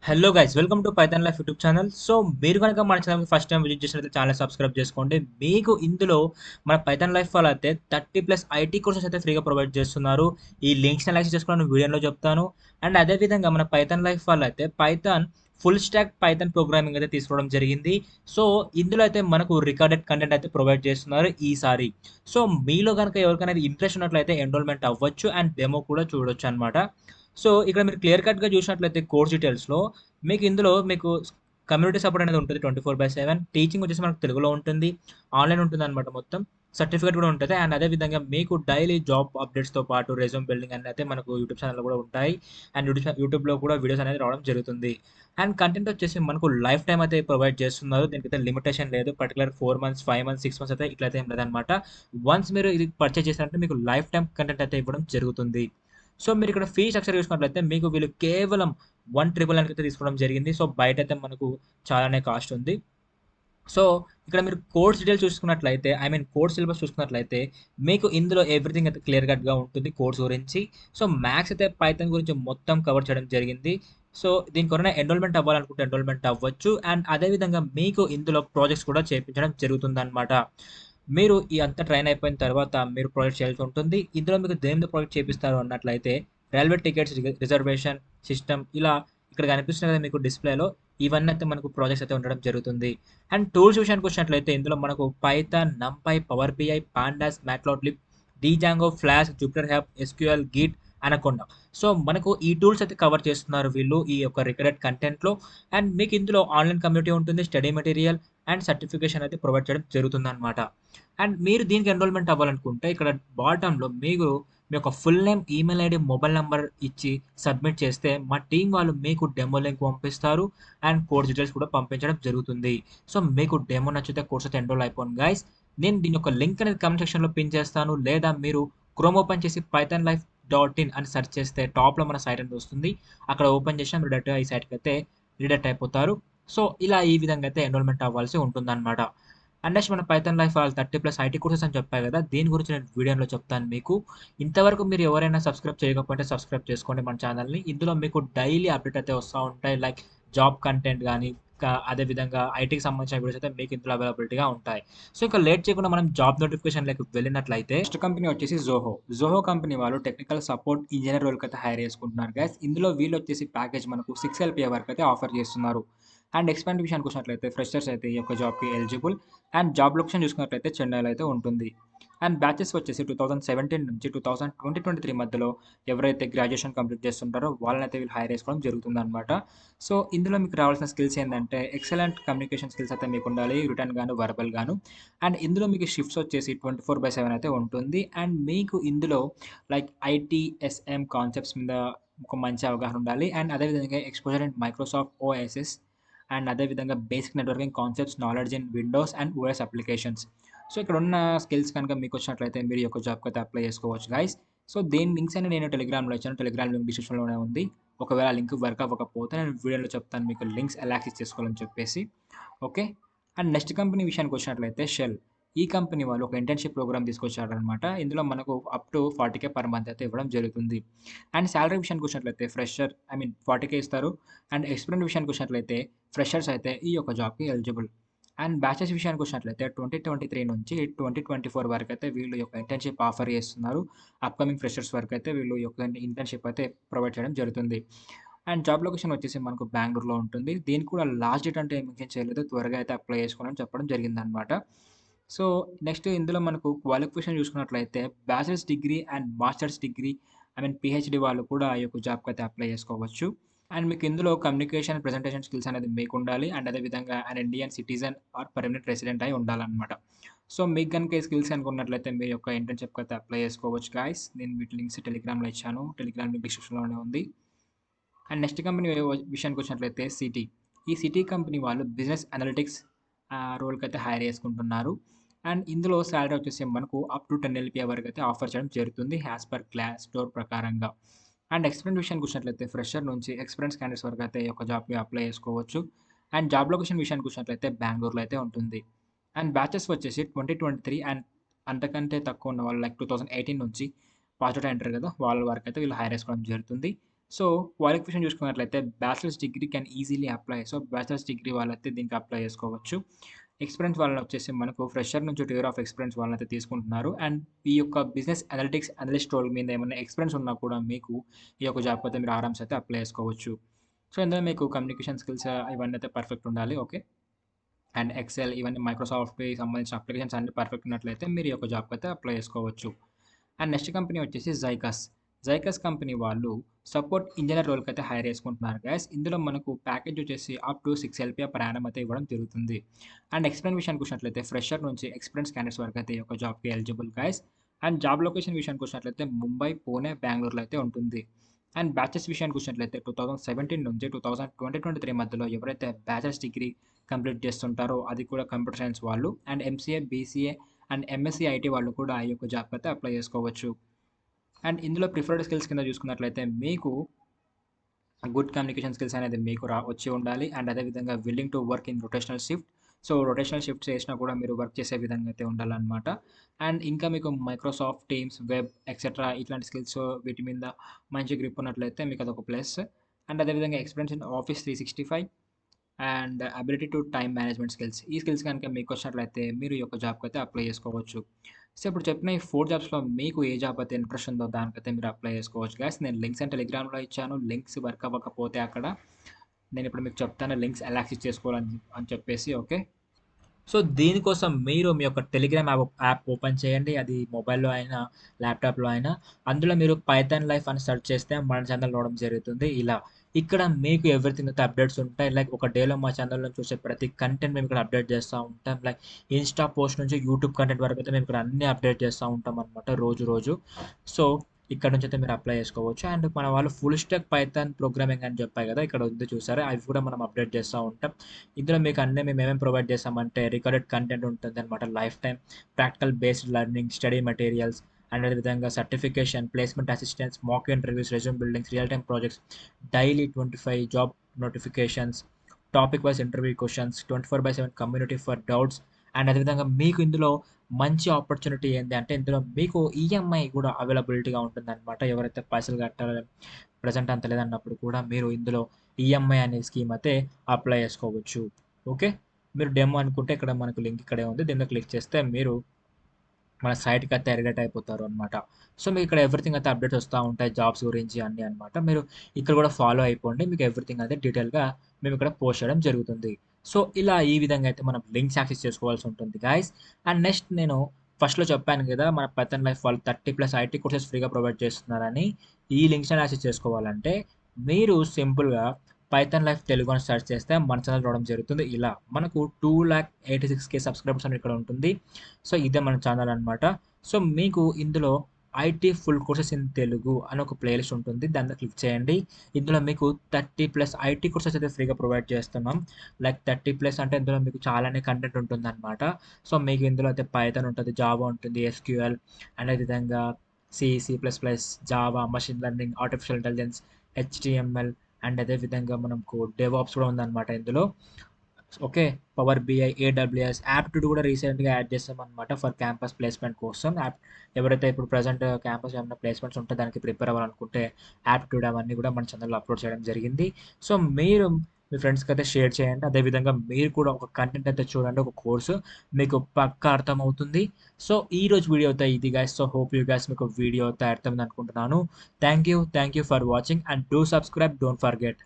Hello guys welcome to Python life YouTube channel. So మీరు కనుక మన ఛానల్ ఫస్ట్ టైం విజిట్ చేసినట్లయితే channel subscribe చేసుకోండి. మీకు ఇందులో మన పైథాన్ లైఫ్ వాళ్ళు అయితే 30+ ఐటీ కోర్సెస్ అయితే ఫ్రీగా ప్రొవైడ్ చేస్తున్నారు. ఈ లింక్స్ని యాక్సెస్ చేసుకోవడానికి వీడియోలో చెప్తాను. అండ్ అదేవిధంగా మన పైథాన్ లైఫ్ వాళ్ళు అయితే Python full stack Python programming అయితే తీసుకోవడం జరిగింది. సో ఇందులో అయితే మనకు రికార్డెడ్ కంటెంట్ అయితే ప్రొవైడ్ చేస్తున్నారు ఈసారి. సో మీలో కనుక ఎవరికైనా ఇంట్రెస్ట్ ఉన్నట్లయితే ఎన్రోల్మెంట్ అవ్వచ్చు అండ్ డెమో కూడా చూడొచ్చు అనమాట. సో ఇక్కడ మీరు క్లియర్ కట్‌గా చూసినట్లయితే కోర్స్ డీటెయిల్స్‌లో మీకు ఇందులో మీకు కమ్యూనిటీ సపోర్ట్ అనేది ఉంటుంది 24/7. టీచింగ్ వచ్చేసి మనకు తెలుగులో ఉంటుంది. ఆన్‌లైన్ ఉంటుందన్నమాట మొత్తం. సర్టిఫికేట్ కూడా ఉంటది. అండ్ అదే విధంగా మీకు డైలీ జాబ్ అప్డేట్స్‌తో పాటు రెజ్యూమ్ బిల్డింగ్ అనేది అయితే మనకు యూట్యూబ్ ఛానెల్‌లో కూడా ఉంటాయి. అండ్ యూట్యూబ్‌లో కూడా వీడియోస్ అనేది రావడం జరుగుతుంది. అండ్ కంటెంట్ వచ్చేసి మనకు లైఫ్ టైమ్ అయితే ప్రొవైడ్ చేస్తున్నారు. దీనికైతే లిమిటేషన్ లేదు. పర్టిక్యులర్ 4 మంత్స్, 5 మంత్స్, 6 మంత్స్ అయితే ఇట్లయితే ఏం లేదనమాట. వన్స్ మీరు ఇది పర్చేజ్ చేశారంటే మీకు లైఫ్ టైమ్ కంటెంట్ అయితే ఇవ్వడం జరుగుతుంది. సో మీరిక్కడ ఫీ స్ట్రక్చర్ చూసుకున్నట్లయితే మీకు వీళ్ళు కేవలం 1,999 అయితే తీసుకోవడం జరిగింది. సో బయటైతే మనకు చాలానే కాస్ట్ ఉంది. సో ఇక్కడ మీరు కోర్స్ డీటెయిల్స్ చూసుకున్నట్లయితే కోర్స్ సిలబస్ చూసుకున్నట్లయితే మీకు ఇందులో ఎవ్రీథింగ్ అయితే క్లియర్ కట్‌గా ఉంటుంది కోర్స్ గురించి. సో మ్యాథ్స్ అయితే పైథాన్ గురించి మొత్తం కవర్ చేయడం జరిగింది. సో దీనికి ఎవరైనా ఎన్రోల్‌మెంట్ అవ్వాలనుకుంటే ఎన్రోల్‌మెంట్ అవ్వచ్చు. అండ్ అదే విధంగా మీకు ఇందులో ప్రాజెక్ట్స్ కూడా చేపించడం జరుగుతుందనమాట. మీరు ఈ అంతా ట్రైన్ అయిపోయిన తర్వాత మీరు ప్రాజెక్ట్ చేయాల్సి ఉంటుంది. ఇందులో మీకు దేని మీద ప్రాజెక్ట్ చేపిస్తారు అన్నట్లయితే రైల్వే టికెట్స్ రిజర్వేషన్ సిస్టమ్ ఇలా ఇక్కడ కనిపిస్తుంది కదా మీకు డిస్‌ప్లేలో ఇవన్నీ అయితే మనకు ప్రాజెక్ట్స్ అయితే ఉండడం జరుగుతుంది. అండ్ టూల్స్ విషయానికి వచ్చినట్లయితే ఇందులో మనకు Python, NumPy, Power BI, pandas, Matplotlib, Django, Flask, Jupyter hub, SQL, Git, Anaconda. So మనకు ఈ టూల్స్ అయితే కవర్ చేస్తున్నారు వీళ్ళు ఈ యొక్క రికార్డెడ్ కంటెంట్‌లో. అండ్ మీకు ఇందులో ఆన్‌లైన్ కమ్యూనిటీ ఉంటుంది. స్టడీ మెటీరియల్ అండ్ సర్టిఫికేషన్ అయితే ప్రొవైడ్ చేయడం జరుగుతుందనమాట. అండ్ మీరు దీనికి ఎన్రోల్మెంట్ అవ్వాలనుకుంటే ఇక్కడ బాటంలో మీరు మీ యొక్క full name, email ID, mobile number ఇచ్చి సబ్మిట్ చేస్తే మా టీం వాళ్ళు మీకు డెమో లింక్ పంపిస్తారు. అండ్ కోర్స్ డీటెయిల్స్ కూడా పంపించడం జరుగుతుంది. సో మీకు డెమో నచ్చితే కోర్స్ అయితే ఎన్రోల్ అయిపోండి గైస్. నేను దీని యొక్క లింక్ అనేది కామెంట్ సెక్షన్‌లో పిన్ చేస్తాను. లేదా మీరు క్రోమ్ ఓపెన్ చేసి pythonlife.in అని సెర్చ్ చేస్తే టాప్‌లో మన సైట్ అనేది వస్తుంది. అక్కడ ఓపెన్ చేసినా మీరు డైరెక్ట్‌గా ఈ సైట్‌కి అయితే రీడైరెక్ట్ అయిపోతారు. సో ఇలా ఈ విధంగా అయితే ఎన్రోల్మెంట్ అవ్వాల్సి ఉంటుందన్నమాట. అండ్ నెక్స్ట్ మన పైథాన్ లైఫ్ వాళ్ళు 30+ ఐటీ కోర్సెస్ అని చెప్పా కదా! దీని గురించి నేను వీడియోలో చెప్తాను మీకు. ఇంతవరకు మీరు ఎవరైనా సబ్స్క్రైబ్ చేయకపోతే సబ్స్క్రైబ్ చేసుకోండి మన ఛానల్‌ని. ఇందులో మీకు డైలీ అప్డేట్ అయితే వస్తా ఉంటాయి. లైక్ జాబ్ కంటెంట్ గాని, అదే విధంగా ఐటీకి సంబంధించిన వీడియోస్ అయితే మీకు ఇందులో అవైలబిలిటీగా ఉంటాయి. సో ఇక లేట్ చేయకుండా మనం జాబ్ నోటిఫికేషన్‌లోకి వెళ్ళినట్లయితే ఫస్ట్ కంపెనీ వచ్చేసి జోహో. జోహో కంపెనీ వాళ్ళు టెక్నికల్ సపోర్ట్ ఇంజినీర్ రోల్‌కి అయితే హైర్ చేసుకుంటున్నారు గైస్. ఇందులో వీళ్ళు వచ్చేసి ప్యాకేజ్ మనకు 6 ఎల్‌పీఏ వరకు అయితే ఆఫర్ చేస్తున్నారు. అండ్ ఎక్స్‌పెంట్ విషయానికి వచ్చినట్లయితే ఫ్రెషర్స్ అయితే ఈ యొక్క జాబ్‌కి ఎలిజిబుల్. అండ్ జాబ్ లొకేషన్ చూసుకున్నట్లయితే చెన్నైలో అయితే ఉంటుంది. అండ్ బ్యాచెస్ వచ్చేసి 2017 నుంచి 2023 మధ్యలో ఎవరైతే గ్రాడ్యుయేషన్ కంప్లీట్ చేస్తుంటారో వాళ్ళనైతే వీళ్ళు హైర్ చేసుకోవడం జరుగుతుందనమాట. సో ఇందులో మీకు రావాల్సిన స్కిల్స్ ఏందంటే ఎక్సలెంట్ కమ్యూనికేషన్ స్కిల్స్ అయితే మీకు ఉండాలి. రిటర్న్ గాను, వర్బల్ గాను. అండ్ ఇందులో మీకు షిఫ్ట్స్ వచ్చేసి 24/7 అయితే ఉంటుంది. అండ్ మీకు ఇందులో లైక్ ఐటీ, ఎస్ఎం కాన్సెప్ట్స్ మీద ఒక మంచి అవగాహన ఉండాలి. అండ్ అదే విధంగా exposure in Microsoft OSS and అదే విధంగా basic networking concepts, knowledge in Windows and OS applications. So ఇక్కడున్న స్కిల్స్ కనుక మీకొచ్చినట్లయితే మీరు ఈ యొక్క జాబ్‌కి అయితే అప్లై చేసుకోవచ్చు గైస్. సో దీని లింక్స్ అన్ని నేను టెలిగ్రామ్‌లో ఇచ్చాను. టెలిగ్రామ్ లింక్ డిస్క్రిప్షన్‌లోనే ఉంది. ఒకవేళ ఆ లింక్ వర్క్ అవ్వకపోతే నేను వీడియోలో చెప్తాను మీకు లింక్స్ ఎలా యాక్సెస్ చేసుకోవాలని చెప్పేసి. ఓకే. అండ్ నెక్స్ట్ కంపెనీ విషయానికొచ్చినట్లయితే షెల్. ఈ కంపెనీ వాళ్ళు ఒక ఇంటర్న్‌షిప్ ప్రోగ్రామ్ తీసుకొచ్చారనమాట. ఇందులో మనకు అప్ టు 40,000 పర్ మంత్ అయితే ఇవ్వడం జరుగుతుంది. అండ్ సాలరీ విషయానికొచ్చినట్లయితే 40,000 ఇస్తారు. అండ్ ఎక్స్‌పీరియన్స్ విషయానికొచ్చినట్లయితే ఫ్రెషర్స్ అయితే ఈ యొక్క జాబ్‌కి ఎలిజిబుల్. అండ్ బ్యాచెస్ విషయానికొచ్చినట్లయితే 2023 నుంచి 2024 వరకైతే వీళ్ళు ఈ యొక్క ఇంటర్న్‌షిప్ ఆఫర్ చేస్తున్నారు. అప్‌కమింగ్ ఫ్రెషర్స్ వరకైతే వీళ్ళు ఈ యొక్క ఇంటర్న్‌షిప్ అయితే ప్రొవైడ్ చేయడం జరుగుతుంది. అండ్ జాబ్ లొకేషన్ వచ్చేసి మనకు బెంగుళూరులో ఉంటుంది. దీనికి కూడా లాస్ట్ డేట్ అంటే మెన్షన్ చేయలేదు. త్వరగా అయితే అప్లై చేసుకోండి అని చెప్పడం జరిగిందనమాట. సో నెక్స్ట్ ఇందులో మనకు క్వాలిఫికేషన్ చూసుకున్నట్లయితే bachelors degree and masters degree PhD వాళ్ళు కూడా ఈ యొక్క జాబ్‌కి అయితే అప్లై చేసుకోవచ్చు. అండ్ మీకు ఇందులో కమ్యూనికేషన్, ప్రెజెంటేషన్ స్కిల్స్ అనేది మీకుండాలి. అండ్ అదే విధంగా Indian citizen or permanent resident అయి ఉండాలనమాట. సో మీకు గనుక ఈ స్కిల్స్ గనుక ఉన్నట్లయితే మీ యొక్క ఇంటర్న్‌షిప్‌కి అయితే అప్లై చేసుకోవచ్చు గైస్. నేను వీటి లింక్స్ టెలిగ్రామ్‌లో ఇచ్చాను. టెలిగ్రామ్ లింక్ డిస్క్రిప్షన్‌లోనే ఉంది. అండ్ నెక్స్ట్ కంపెనీ విషయానికొచ్చినట్లయితే సిటీ. ఈ సిటీ కంపెనీ వాళ్ళు బిజినెస్ అనలిటిక్స్ రోల్‌కైతే హైర్ చేసుకుంటున్నారు. అండ్ ఇందులో సాలరీ వచ్చేసి మనకు అప్ టు 10 ఎల్‌పీఏ వరకైతే ఆఫర్ చేయడం జరుగుతుంది యాస్ పర్ గ్లాస్‌డోర్ ప్రకారంగా. అండ్ ఎక్స్‌పీరియన్స్ విషయానికొచ్చినట్లయితే ఫ్రెషర్ నుంచి ఎక్స్‌పీరియన్స్ క్యాండిడేట్స్ వరకైతే ఈ యొక్క జాబ్‌కి అప్లై చేసుకోవచ్చు. అండ్ జాబ్ లొకేషన్ విషయానికొచ్చినట్లయితే బెంగుళూరులో అయితే ఉంటుంది. అండ్ బ్యాచెస్ వచ్చేసి 2023 అండ్ అంతకంటే తక్కువ ఉన్న వాళ్ళు లైక్ 2018 నుంచి పాస్డ్ ఔట్ అయ్యుంటారు కదా! వాళ్ళ వరకైతే వీళ్ళు హైర్ చేసుకోవడం జరుగుతుంది. సో క్వాలిఫికేషన్ చూసుకున్నట్లయితే bachelors degree can easily apply. So bachelors degree వాళ్ళైతే దీనికి అప్లై చేసుకోవచ్చు. ఎక్స్‌పీరియన్స్ వాళ్ళనొచ్చేసి మనకు ఫ్రెషర్ నుంచి 2 ఇయర్ ఆఫ్ ఎక్స్‌పీరియన్స్ వాళ్ళనైతే తీసుకుంటున్నారు. అండ్ ఈ యొక్క బిజినెస్ అనలిటిక్స్ అనలిస్ట్ రోల్ మీద ఏమన్నా ఎక్స్‌పీరియన్స్ ఉన్నా కూడా మీకు ఈ యొక్క జాబ్‌కి అయితే మీరు ఆరామ్స్ అయితే అప్లై చేసుకోవచ్చు. సో ఇందులో మీకు కమ్యూనికేషన్ స్కిల్స్ ఇవన్నీ అయితే పర్ఫెక్ట్ ఉండాలి. ఓకే. అండ్ ఎక్సెల్ ఇవన్నీ మైక్రోసాఫ్ట్‌కి సంబంధించిన అప్లికేషన్స్ అన్నీ పర్ఫెక్ట్ ఉన్నట్లయితే మీరు ఈ యొక్క జాబ్‌కి అయితే అప్లై చేసుకోవచ్చు. అండ్ నెక్స్ట్ కంపెనీ వచ్చేసి జైకస్. జైకస్ కంపెనీ వాళ్ళు సపోర్ట్ ఇంజినీర్ రోల్‌కైతే హైర్ చేసుకుంటున్నారు గైస్. ఇందులో మనకు ప్యాకేజ్ వచ్చేసి up to 6 LPA per annum అయితే ఇవ్వడం జరుగుతుంది. అండ్ ఎక్స్‌పీరియన్స్ విషయానికి వచ్చినట్లయితే ఫ్రెషర్ నుంచి ఎక్స్‌పీరియన్స్ క్యాండిడేట్స్ వరకు అయితే ఈ యొక్క జాబ్‌కి eligible guys. And job location విషయానికి వచ్చినట్లయితే ముంబై, పూణే, బెంగుళూరులో అయితే ఉంటుంది. అండ్ బ్యాచెస్ విషయానికి వచ్చినట్లయితే 2017 నుంచి 2023 మధ్యలో ఎవరైతే బ్యాచిలర్స్ డిగ్రీ కంప్లీట్ చేస్తుంటారో అది కూడా కంప్యూటర్ సైన్స్ వాళ్ళు and MCA, BCA and MSc IT వాళ్ళు కూడా ఈ యొక్క జాబ్‌కి అయితే అప్లై చేసుకోవచ్చు. అండ్ ఇందులో ప్రిఫర్డ్ స్కిల్స్ కింద చూసుకున్నట్లయితే మీకు గుడ్ కమ్యూనికేషన్ స్కిల్స్ అనేది మీకు వచ్చి ఉండాలి. అండ్ అదే విధంగా willing to work in rotational shift. So rotational shifts చేసినా కూడా మీరు వర్క్ చేసే విధంగా అయితే ఉండాలనమాట. అండ్ ఇంకా మీకు మైక్రోసాఫ్ట్ టీమ్స్, వెబ్ ఎక్సెట్రా ఇట్లాంటి స్కిల్స్ వీటి మీద మంచి గ్రిప్ ఉన్నట్లయితే మీకు అదొక ప్లస్. అండ్ అదే విధంగా experience in office 365 and ability to time management skills. ఈ స్కిల్స్ కనుక మీకు వచ్చినట్లయితే మీరు ఈ యొక్క జాబ్‌కి అయితే అప్లై చేసుకోవచ్చు. సో, ఇప్పుడు చెప్పిన ఈ 4 జాబ్స్‌లో మీకు ఏ జాబ్ అయితే ఇంట్రెస్ట్ ఉందో దానికైతే మీరు అప్లై చేసుకోవచ్చు గైస్. నేను లింక్స్ అండ్ టెలిగ్రామ్‌లో ఇచ్చాను. లింక్స్ వర్క్ అవ్వకపోతే అక్కడ నేనిప్పుడు మీకు చెప్తాను లింక్స్ ఎలా యాక్సెస్ చేసుకోవాలని అని చెప్పేసి. ఓకే. సో, దీనికోసం మీరు మీ యొక్క టెలిగ్రామ్ యాప్ ఓపెన్ చేయండి. అది మొబైల్‌లో అయినా, ల్యాప్‌టాప్‌లో అయినా. అందులో మీరు పైథాన్ లైఫ్ అని సెర్చ్ చేస్తే మన ఛానెల్ రావడం జరుగుతుంది ఇలా. ఇక్కడ మీకు ఎవ్రీథింగ్ అయితే అప్డేట్స్ ఉంటాయి. లైక్ ఒక డేలో మా ఛానెల్‌లో చూసే ప్రతి కంటెంట్ మేము ఇక్కడ అప్డేట్ చేస్తా ఉంటాం. లైక్ ఇన్‌స్టా పోస్ట్ నుంచి యూట్యూబ్ కంటెంట్ వరకు అయితే మేము ఇక్కడ అన్నీ అప్డేట్ చేస్తా ఉంటామనమాట రోజు రోజు. సో, ఇక్కడ నుంచి అయితే మీరు అప్లై చేసుకోవచ్చు. అండ్ మన వాళ్ళు ఫుల్ స్టాక్ పైథాన్ ప్రోగ్రామింగ్ అని చెప్పాయి కదా! ఇక్కడ ఉంది చూసారా? అవి కూడా మనం అప్డేట్ చేస్తా ఉంటాం. ఇందులో మీకు అన్నీ మేము ఏమేమి ప్రొవైడ్ చేస్తామంటే రికార్డెడ్ కంటెంట్ ఉంటుందన్నమాట. Lifetime practical based learning, study materials and అదేవిధంగా certification, placement assistance, mock interviews, resume buildings, real time projects, daily 25 job notifications, topic wise interview questions, 24/7 community for doubts and అదేవిధంగా మీకు ఇందులో మంచి opportunity ఏంది అంటే ఇందులో మీకు ఈఎంఐ కూడా అవైలబిలిటీగా ఉంటుందన్నమాట. ఎవరైతే పైసలు కట్టాలి ప్రెజెంట్ అంత లేదన్నప్పుడు కూడా మీరు ఇందులో ఈఎంఐ అనే స్కీమ్ అయితే అప్లై చేసుకోవచ్చు. ఓకే. మీరు డెమో అనుకుంటే ఇక్కడ మనకు లింక్ ఇక్కడే ఉంది. దీని మీద క్లిక్ చేస్తే మీరు మన సైట్‌కి అయితే రిలేట్ అయిపోతారు అనమాట. సో, మీకు ఇక్కడ ఎవ్రీథింగ్ అయితే అప్డేట్స్ వస్తా ఉంటాయి. జాబ్స్ గురించి అన్నీ అనమాట. మీరు ఇక్కడ కూడా ఫాలో అయిపోండి. మీకు ఎవ్రీథింగ్ అయితే డీటెయిల్‌గా మేము ఇక్కడ పోస్ట్ చేయడం జరుగుతుంది. సో, ఇలా ఈ విధంగా అయితే మనం లింక్స్ యాక్సెస్ చేసుకోవాల్సి ఉంటుంది గైస్. అండ్ నెక్స్ట్ నేను ఫస్ట్‌లో చెప్పాను కదా! మన పైథాన్ లైఫ్ వాళ్ళు 30+ ఐటీ కోర్సెస్ ఫ్రీగా ప్రొవైడ్ చేస్తున్నారని. ఈ లింక్స్‌ని యాక్సెస్ చేసుకోవాలంటే మీరు సింపుల్‌గా పైథాన్ లైఫ్ తెలుగు అని సెర్చ్ చేస్తే మన ఛానెల్ రావడం జరుగుతుంది ఇలా. మనకు 2,86,000 సబ్స్క్రైబర్స్ అని ఇక్కడ ఉంటుంది. సో, ఇదే మన ఛానల్ అనమాట. సో, మీకు ఇందులో IT full courses in Telugu అని ఒక ప్లేలిస్ట్ ఉంటుంది. దాని మీద క్లిక్ చేయండి. ఇందులో మీకు 30+ ఐటీ కోర్సెస్ అయితే ఫ్రీగా ప్రొవైడ్ చేస్తున్నాం. లైక్ 30+ అంటే ఇందులో మీకు చాలానే కంటెంట్ ఉంటుందనమాట. సో, మీకు ఇందులో అయితే పైథాన్ ఉంటుంది, జావా ఉంటుంది, ఎస్‌క్యూఎల్ అండ్ అదేవిధంగా C, C plus plus, Java, machine learning, artificial intelligence, HTML and అదే విధంగా మనకు డెవాప్స్ కూడా ఉందన్నమాట ఇందులో. Okay. Power BI, AWS, aptitude కూడా రీసెంట్‌గా యాడ్ చేసామన్నమాట ఫర్ క్యాంపస్ ప్లేస్‌మెంట్ కోసం. ఎవరైతే ఇప్పుడు ప్రెజెంట్ క్యాంపస్ ఏమన్నా ప్లేస్‌మెంట్స్ ఉంటే దానికి ప్రిపేర్ అవ్వాలనుకుంటే యాప్టిట్యూడ్ అవన్నీ కూడా మన ఛానెల్‌లో అప్‌లోడ్ చేయడం జరిగింది. సో, మీరు మీ ఫ్రెండ్స్‌కైతే షేర్ చేయండి. అదే విధంగా మీరు కూడా ఒక కంటెంట్ అయితే చూడండి. ఒక కోర్సు మీకు పక్కా అర్థమవుతుంది. సో, ఈరోజు వీడియో అయితే ఇది guys. So, hope you guys మీకు వీడియో అయితే అర్థమైంది అనుకుంటున్నాను. Thank you for watching and do subscribe. Don't forget.